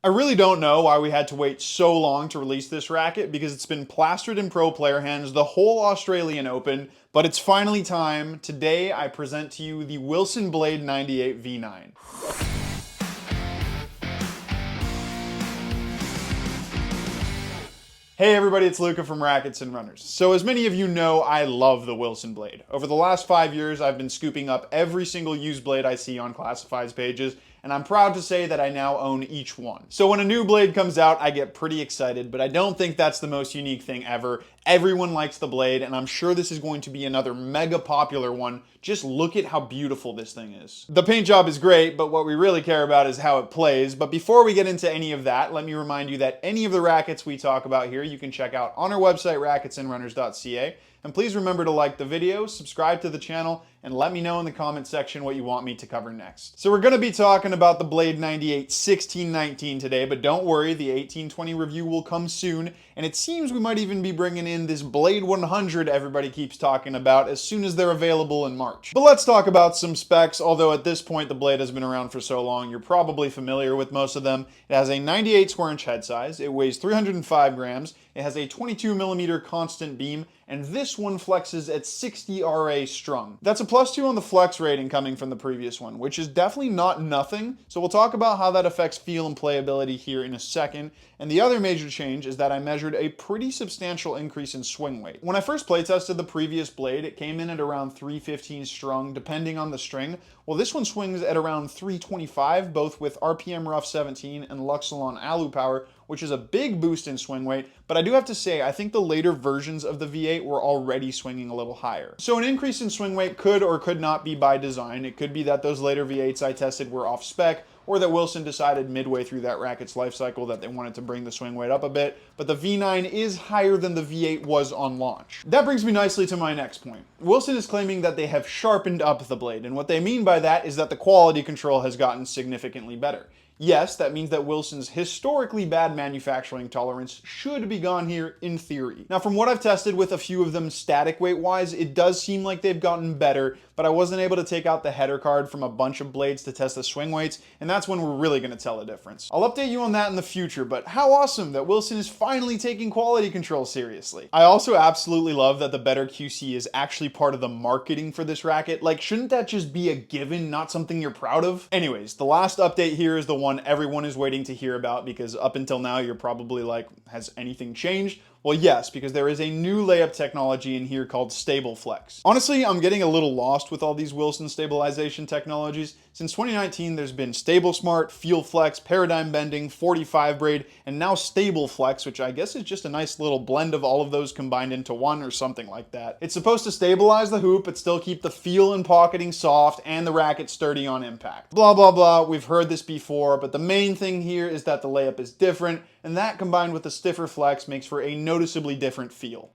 I really don't know why we had to wait so long to release this racket because it's been plastered in pro player hands the whole Australian Open, but it's finally time. Today I present to you the Wilson Blade 98 V9. Hey everybody, it's Luca from Rackets Runners. So as many of you know, I love the Wilson blade. Over the last 5 years, I've been scooping up every single used blade I see on classifieds pages, and I'm proud to say that I now own each one. So when a new blade comes out, I get pretty excited, but I don't think that's the most unique thing ever. Everyone likes the blade, and I'm sure this is going to be another mega popular one. Just look at how beautiful this thing is. The paint job is great, but what we really care about is how it plays. But before we get into any of that, let me remind you that any of the rackets we talk about here, you can check out on our website, racketsandrunners.ca. And please remember to like the video, subscribe to the channel, and let me know in the comment section what you want me to cover next. So we're going to be talking about the Blade 98 1619 today, but don't worry, the 1820 review will come soon, and it seems we might even be bringing in this Blade 100 everybody keeps talking about as soon as they're available in March. But let's talk about some specs, although at this point the blade has been around for so long, you're probably familiar with most of them. It has a 98 square inch head size, it weighs 305 grams, it has a 22 millimeter constant beam, and this one flexes at 60 RA strung. That's a +2 on the flex rating coming from the previous one, which is definitely not nothing, so we'll talk about how that affects feel and playability here in a second. And the other major change is that I measured a pretty substantial increase in swing weight. When I first play tested the previous blade, it came in at around 315 strung, depending on the string. Well, this one swings at around 325, both with RPM Rough 17 and Luxilon Alu Power, which is a big boost in swing weight, but I do have to say, I think the later versions of the V8 were already swinging a little higher. So an increase in swing weight could or could not be by design. It could be that those later V8s I tested were off spec, or that Wilson decided midway through that racket's life cycle that they wanted to bring the swing weight up a bit, but the V9 is higher than the V8 was on launch. That brings me nicely to my next point. Wilson is claiming that they have sharpened up the blade, and what they mean by that is that the quality control has gotten significantly better. Yes, that means that Wilson's historically bad manufacturing tolerance should be gone here in theory. Now, from what I've tested with a few of them static weight-wise, it does seem like they've gotten better, but I wasn't able to take out the header card from a bunch of blades to test the swing weights, and that's when we're really going to tell the difference. I'll update you on that in the future, but how awesome that Wilson is finally taking quality control seriously. I also absolutely love that the better QC is actually part of the marketing for this racket. Like, shouldn't that just be a given, not something you're proud of? Anyways, the last update here is the one everyone is waiting to hear about, because up until now you're probably like, has anything changed? Well, yes, because there is a new layup technology in here called Stable Flex. Honestly, I'm getting a little lost with all these Wilson stabilization technologies. Since 2019, there's been Stable Smart, Feel Flex, Paradigm Bending, 45 braid, and now Stable Flex, which I guess is just a nice little blend of all of those combined into one or something like that. It's supposed to stabilize the hoop, but still keep the feel and pocketing soft and the racket sturdy on impact. Blah, blah, blah. We've heard this before, but the main thing here is that the layup is different, and that combined with the stiffer flex makes for a noticeably different feel.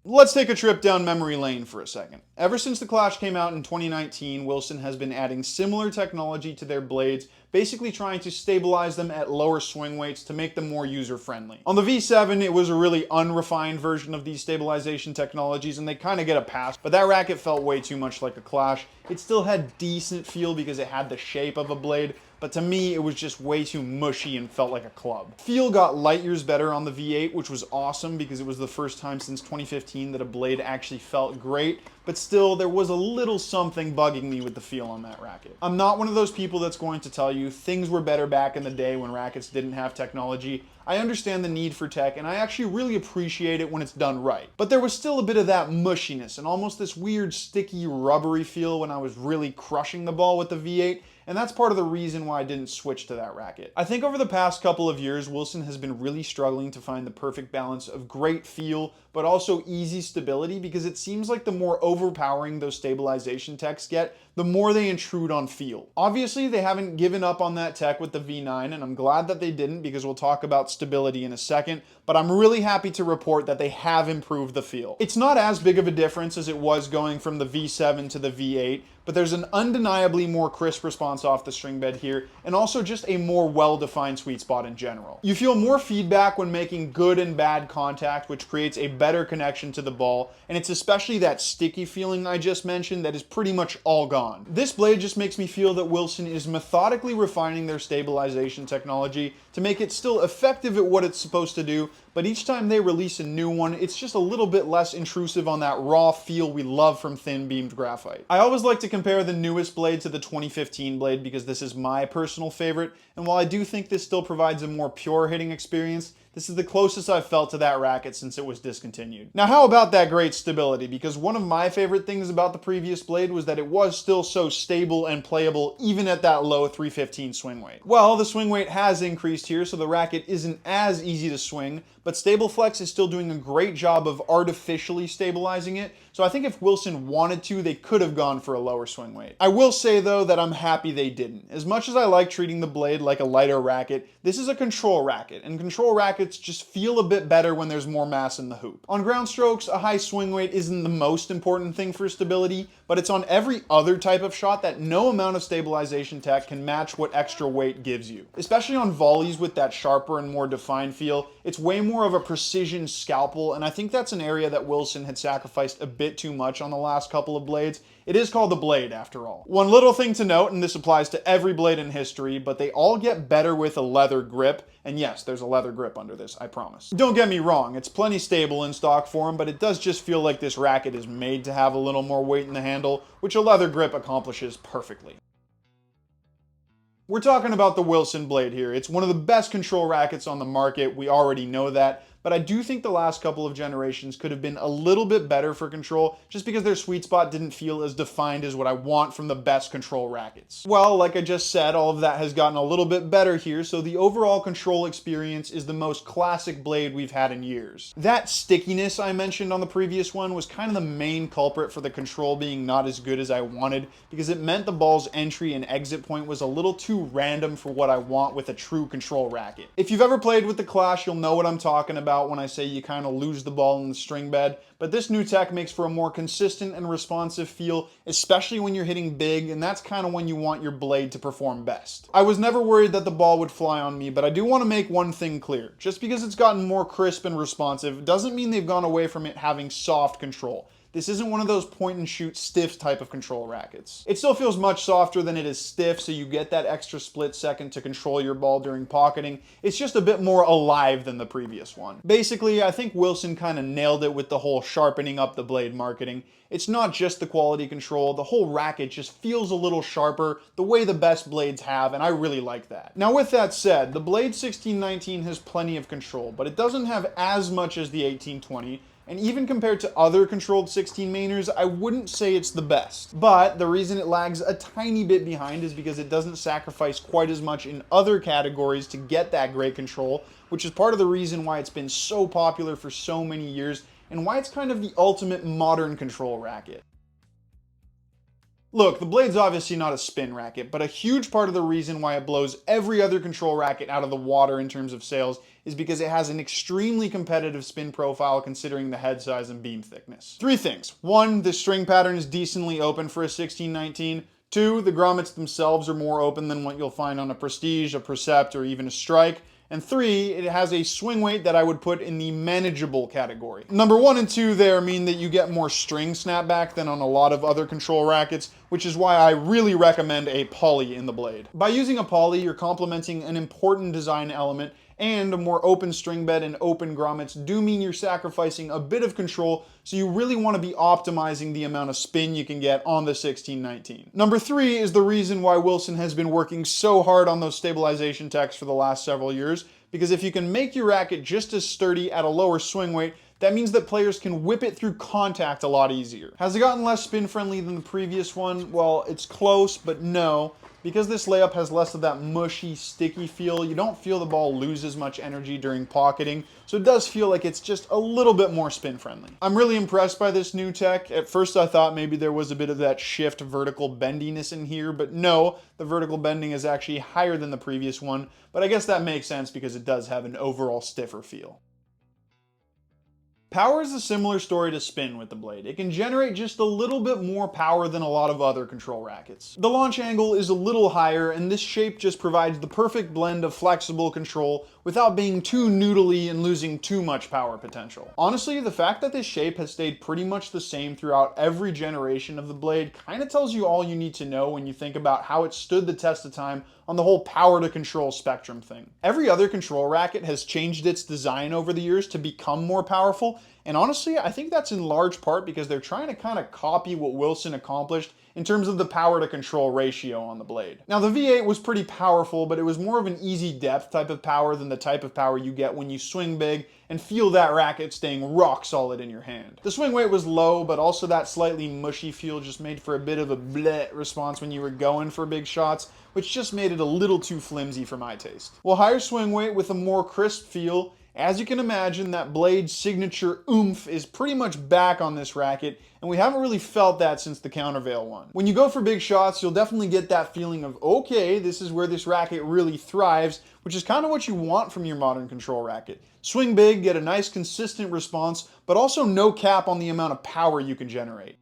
Let's take a trip down memory lane for a second. Ever since the Clash came out in 2019, Wilson has been adding similar technology to their blades, basically trying to stabilize them at lower swing weights to make them more user-friendly. On the V7, it was a really unrefined version of these stabilization technologies, and they kind of get a pass, but that racket felt way too much like a Clash. It still had decent feel because it had the shape of a blade, but to me, it was just way too mushy and felt like a club. Feel got light years better on the V8, which was awesome because it was the first time since 2015 that a blade actually felt great, but still, there was a little something bugging me with the feel on that racket. I'm not one of those people that's going to tell you things were better back in the day when rackets didn't have technology. I understand the need for tech, and I actually really appreciate it when it's done right. But there was still a bit of that mushiness and almost this weird sticky rubbery feel when I was really crushing the ball with the V8, and that's part of the reason why I didn't switch to that racket. I think over the past couple of years, Wilson has been really struggling to find the perfect balance of great feel, but also easy stability, because it seems like the more overpowering those stabilization techs get, the more they intrude on feel. Obviously, they haven't given up on that tech with the V9, and I'm glad that they didn't, because we'll talk about stability in a second, but I'm really happy to report that they have improved the feel. It's not as big of a difference as it was going from the V7 to the V8, but there's an undeniably more crisp response off the string bed here, and also just a more well-defined sweet spot in general. You feel more feedback when making good and bad contact, which creates a better connection to the ball, and it's especially that sticky feeling I just mentioned that is pretty much all gone gone. This blade just makes me feel that Wilson is methodically refining their stabilization technology to make it still effective at what it's supposed to do, but each time they release a new one, it's just a little bit less intrusive on that raw feel we love from thin beamed graphite. I always like to compare the newest blade to the 2015 blade because this is my personal favorite, and while I do think this still provides a more pure hitting experience, this is the closest I've felt to that racket since it was discontinued. Now, how about that great stability? Because one of my favorite things about the previous blade was that it was still so stable and playable even at that low 315 swing weight. Well, the swing weight has increased here, so the racket isn't as easy to swing, but StableFlex is still doing a great job of artificially stabilizing it, so I think if Wilson wanted to, they could have gone for a lower swing weight. I will say though that I'm happy they didn't. As much as I like treating the blade like a lighter racket, this is a control racket, and control rackets just feel a bit better when there's more mass in the hoop. On ground strokes, a high swing weight isn't the most important thing for stability, but it's on every other type of shot that no amount of stabilization tech can match what extra weight gives you. Especially on volleys with that sharper and more defined feel, it's way more of a precision scalpel, and I think that's an area that Wilson had sacrificed a bit too much on the last couple of blades. It is called the blade after all. One little thing to note, and this applies to every blade in history, but they all get better with a leather grip, and yes, there's a leather grip under this, I promise. Don't get me wrong, it's plenty stable in stock form, but it does just feel like this racket is made to have a little more weight in the handle, which a leather grip accomplishes perfectly. We're talking about the Wilson blade here. It's one of the best control rackets on the market, we already know that, but I do think the last couple of generations could have been a little bit better for control just because their sweet spot didn't feel as defined as what I want from the best control rackets. Well, like I just said, all of that has gotten a little bit better here, so the overall control experience is the most classic blade we've had in years. That stickiness I mentioned on the previous one was kind of the main culprit for the control being not as good as I wanted because it meant the ball's entry and exit point was a little too random for what I want with a true control racket. If you've ever played with the Clash, you'll know what I'm talking about when I say you kind of lose the ball in the string bed, but this new tech makes for a more consistent and responsive feel, especially when you're hitting big, and that's kind of when you want your blade to perform best. I was never worried that the ball would fly on me, but I do want to make one thing clear. Just because it's gotten more crisp and responsive doesn't mean they've gone away from it having soft control. This isn't one of those point and shoot stiff type of control rackets. It still feels much softer than it is stiff, so you get that extra split second to control your ball during pocketing. It's just a bit more alive than the previous one. Basically, I think Wilson kind of nailed it with the whole sharpening up the blade marketing. It's not just the quality control, the whole racket just feels a little sharper, the way the best blades have, and I really like that. Now with that said, the Blade 1619 has plenty of control, but it doesn't have as much as the 1820, and even compared to other controlled 16 mainers, I wouldn't say it's the best. But the reason it lags a tiny bit behind is because it doesn't sacrifice quite as much in other categories to get that great control, which is part of the reason why it's been so popular for so many years, and why it's kind of the ultimate modern control racket. Look, the blade's obviously not a spin racket, but a huge part of the reason why it blows every other control racket out of the water in terms of sales is because it has an extremely competitive spin profile considering the head size and beam thickness. Three things. One, the string pattern is decently open for a 1619. Two, the grommets themselves are more open than what you'll find on a Prestige, a Percept, or even a Strike. And three, it has a swing weight that I would put in the manageable category. Number one and two there mean that you get more string snapback than on a lot of other control rackets, which is why I really recommend a poly in the blade. By using a poly, you're complementing an important design element, and a more open string bed and open grommets do mean you're sacrificing a bit of control, so you really want to be optimizing the amount of spin you can get on the 1619. Number three is the reason why Wilson has been working so hard on those stabilization techs for the last several years, because if you can make your racket just as sturdy at a lower swing weight, that means that players can whip it through contact a lot easier. Has it gotten less spin friendly than the previous one? Well, it's close, but no. Because this layup has less of that mushy, sticky feel, you don't feel the ball lose as much energy during pocketing, so it does feel like it's just a little bit more spin friendly. I'm really impressed by this new tech. At first I thought maybe there was a bit of that shift vertical bendiness in here, but no, the vertical bending is actually higher than the previous one, but I guess that makes sense because it does have an overall stiffer feel. Power is a similar story to spin with the blade. It can generate just a little bit more power than a lot of other control rackets. The launch angle is a little higher, and this shape just provides the perfect blend of flexible control without being too noodly and losing too much power potential. Honestly, the fact that this shape has stayed pretty much the same throughout every generation of the blade kind of tells you all you need to know when you think about how it stood the test of time on the whole power to control spectrum thing. Every other control racket has changed its design over the years to become more powerful, and honestly, I think that's in large part because they're trying to kind of copy what Wilson accomplished in terms of the power to control ratio on the blade. Now the V8 was pretty powerful, but it was more of an easy depth type of power than the type of power you get when you swing big and feel that racket staying rock solid in your hand. The swing weight was low, but also that slightly mushy feel just made for a bit of a bleh response when you were going for big shots, which just made it a little too flimsy for my taste. Well, higher swing weight with a more crisp feel, as you can imagine, that blade's signature oomph is pretty much back on this racket, and we haven't really felt that since the Countervail one. When you go for big shots, you'll definitely get that feeling of, okay, this is where this racket really thrives, which is kind of what you want from your modern control racket. Swing big, get a nice consistent response, but also no cap on the amount of power you can generate.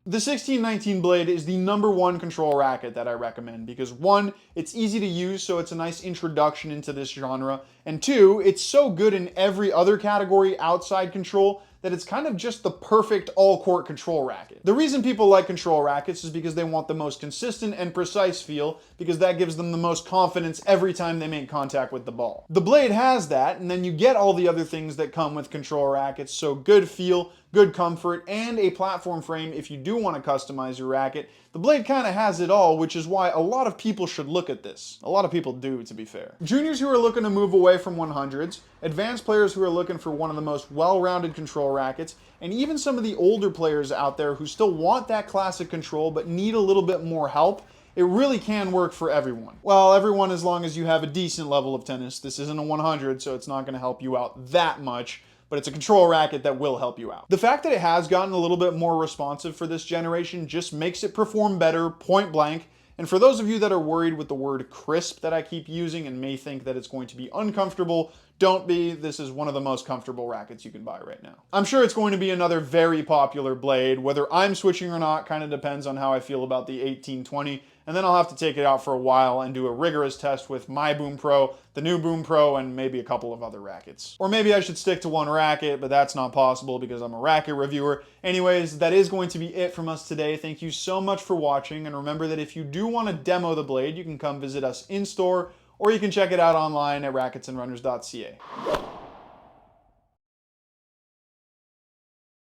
The 1619 blade is the #1 control racket that I recommend because 1, it's easy to use, so it's a nice introduction into this genre, and 2, it's so good in every other category outside control that it's kind of just the perfect all-court control racket. The reason people like control rackets is because they want the most consistent and precise feel, because that gives them the most confidence every time they make contact with the ball. The blade has that, and then you get all the other things that come with control rackets, so good feel, good comfort, and a platform frame if you do want to customize your racket. The blade kind of has it all, which is why a lot of people should look at this. A lot of people do, to be fair. Juniors who are looking to move away from 100s, advanced players who are looking for one of the most well-rounded control rackets, and even some of the older players out there who still want that classic control but need a little bit more help, it really can work for everyone. Well, everyone as long as you have a decent level of tennis. This isn't a 100, so it's not going to help you out that much, but it's a control racket that will help you out. The fact that it has gotten a little bit more responsive for this generation just makes it perform better, point blank. And for those of you that are worried with the word crisp that I keep using and may think that it's going to be uncomfortable, don't be. This is one of the most comfortable rackets you can buy right now. I'm sure it's going to be another very popular blade. Whether I'm switching or not kind of depends on how I feel about the 1820. And then I'll have to take it out for a while and do a rigorous test with my Boom Pro, the new Boom Pro, and maybe a couple of other rackets. Or maybe I should stick to one racket, but that's not possible because I'm a racket reviewer. Anyways, that is going to be it from us today. Thank you so much for watching, and remember that if you do want to demo the blade, you can come visit us in store, or you can check it out online at racketsandrunners.ca.